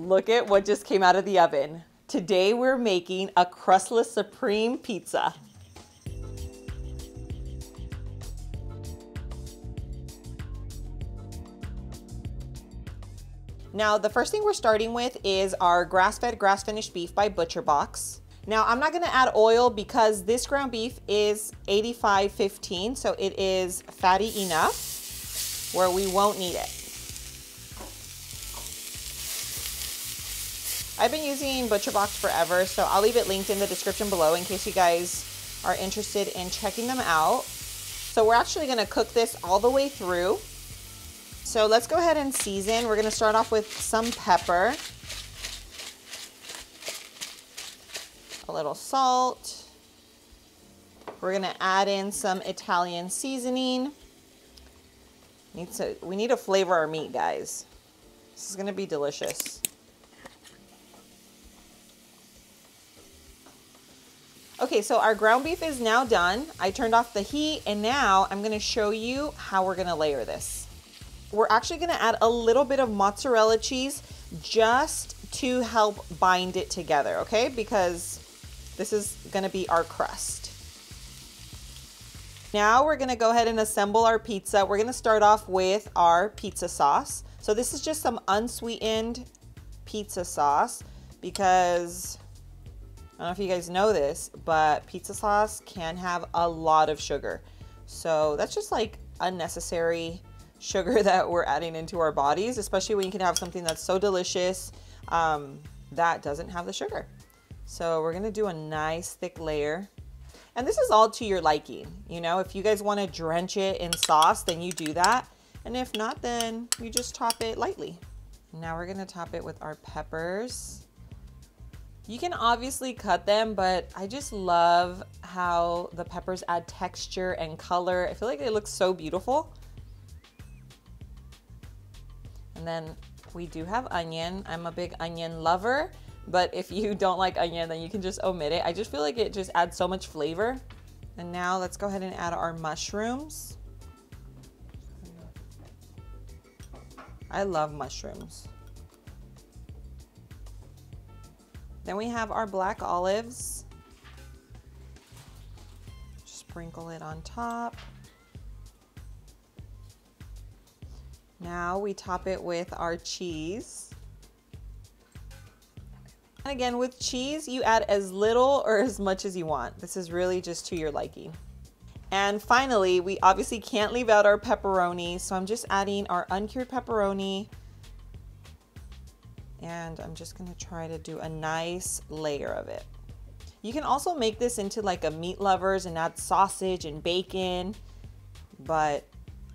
Look at what just came out of the oven. Today we're making a crustless supreme pizza. Now, the first thing we're starting with is our grass-fed, grass-finished beef by ButcherBox. Now, I'm not gonna add oil because this ground beef is 85/15, so it is fatty enough where we won't need it. I've been using ButcherBox forever, so I'll leave it linked in the description below in case you guys are interested in checking them out. So we're actually gonna cook this all the way through. So let's go ahead and season. We're gonna start off with some pepper, a little salt. We're gonna add in some Italian seasoning. We need to flavor our meat, guys. This is gonna be delicious. Okay, so our ground beef is now done. I turned off the heat, and now I'm gonna show you how we're gonna layer this. We're actually gonna add a little bit of mozzarella cheese just to help bind it together, okay? Because this is gonna be our crust. Now we're gonna go ahead and assemble our pizza. We're gonna start off with our pizza sauce. So this is just some unsweetened pizza sauce because I don't know if you guys know this, but pizza sauce can have a lot of sugar. So that's just like unnecessary sugar that we're adding into our bodies, especially when you can have something that's so delicious that doesn't have the sugar. So we're gonna do a nice thick layer. And this is all to your liking. You know, if you guys wanna drench it in sauce, then you do that. And if not, then you just top it lightly. Now we're gonna top it with our peppers. You can obviously cut them, but I just love how the peppers add texture and color. I feel like it looks so beautiful. And then we do have onion. I'm a big onion lover, but if you don't like onion, then you can just omit it. I just feel like it just adds so much flavor. And now let's go ahead and add our mushrooms. I love mushrooms. Then we have our black olives. Sprinkle it on top. Now we top it with our cheese. And again, with cheese, you add as little or as much as you want. This is really just to your liking. And finally, we obviously can't leave out our pepperoni, so I'm just adding our uncured pepperoni. And I'm just gonna try to do a nice layer of it. You can also make this into like a meat lovers and add sausage and bacon, but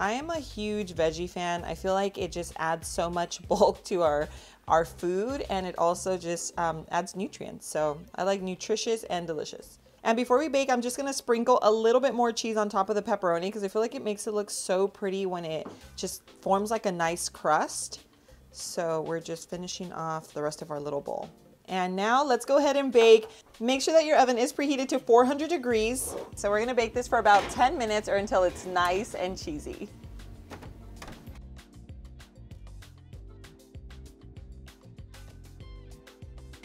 I am a huge veggie fan. I feel like it just adds so much bulk to our food, and it also just adds nutrients. So I like nutritious and delicious. And before we bake, I'm just gonna sprinkle a little bit more cheese on top of the pepperoni because I feel like it makes it look so pretty when it just forms like a nice crust. So we're just finishing off the rest of our little bowl. And now let's go ahead and bake. Make sure that your oven is preheated to 400 degrees. So we're gonna bake this for about 10 minutes or until it's nice and cheesy.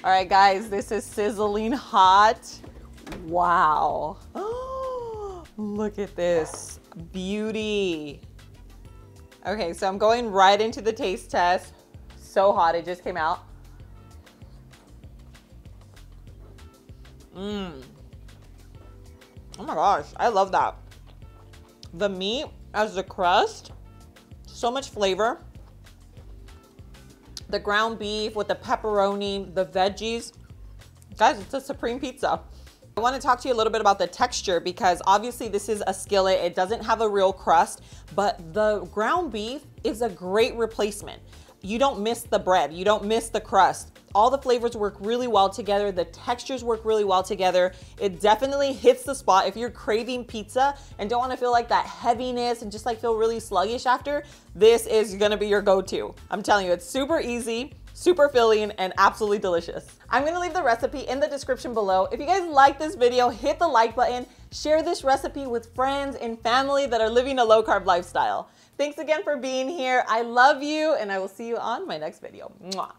All right, guys, this is sizzling hot. Wow. Oh, look at this beauty. Okay, so I'm going right into the taste test. So hot, it just came out. Oh my gosh, I love that. The meat as the crust, so much flavor. The ground beef with the pepperoni, the veggies. Guys, it's a supreme pizza. I want to talk to you a little bit about the texture because obviously this is a skillet. It doesn't have a real crust, but the ground beef is a great replacement. You don't miss the bread. You don't miss the crust. All the flavors work really well together. The textures work really well together. It definitely hits the spot. If you're craving pizza and don't want to feel like that heaviness and just like feel really sluggish after, this is gonna be your go-to. I'm telling you, it's super easy, super filling, and absolutely delicious. I'm gonna leave the recipe in the description below. If you guys like this video, hit the like button, share this recipe with friends and family that are living a low-carb lifestyle. Thanks again for being here. I love you, and I will see you on my next video. Mwah.